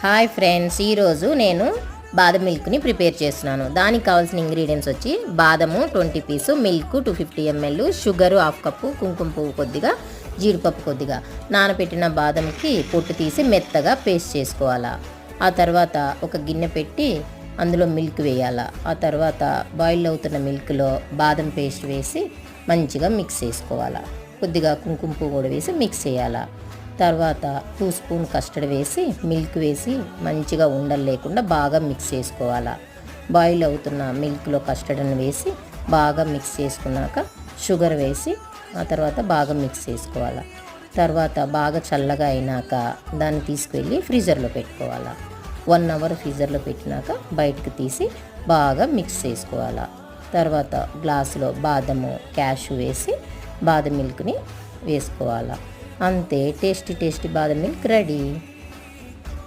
Hi friends, ఈరోజు నేను బాదం మిల్క్ని ప్రిపేర్ చేస్తున్నాను. దానికి కావాల్సిన ఇంగ్రీడియంట్స్ వచ్చి బాదము 20 పీసు, మిల్క్ 250 ml, షుగరు 1/2 కప్పు, కుంకుమ పువ్వు కొద్దిగా, జీడిపప్పు కొద్దిగా. నానబెట్టిన బాదంకి పొట్టు తీసి మెత్తగా పేస్ట్ చేసుకోవాలా. ఆ తర్వాత ఒక గిన్నె పెట్టి అందులో మిల్క్ వేయాలా. ఆ తర్వాత బాయిల్ అవుతున్న మిల్క్లో బాదం పేస్ట్ వేసి మంచిగా మిక్స్ చేసుకోవాలా. కొద్దిగా కుంకుమ పువ్వు కూడా వేసి మిక్స్ చేయాలా. తర్వాత 2 స్పూన్ కస్టర్డ్ వేసి మిల్క్ వేసి మంచిగా ఉండలు లేకుండా బాగా మిక్స్ చేసుకోవాలా. బాయిల్ అవుతున్న మిల్క్లో కస్టర్డ్ని వేసి బాగా మిక్స్ చేసుకున్నాక షుగర్ వేసి ఆ తర్వాత బాగా మిక్స్ చేసుకోవాలా. తర్వాత బాగా చల్లగా అయినాక దాన్ని తీసుకువెళ్ళి ఫ్రీజర్లో పెట్టుకోవాలా. 1 అవర్ ఫ్రీజర్లో పెట్టినాక బయటకు తీసి బాగా మిక్స్ చేసుకోవాలా. తర్వాత గ్లాసులో బాదము, క్యాషు వేసి బాదం మిల్క్ని వేసుకోవాలా. అంతే, టేస్టీ బాదం మిల్క్ రెడీ.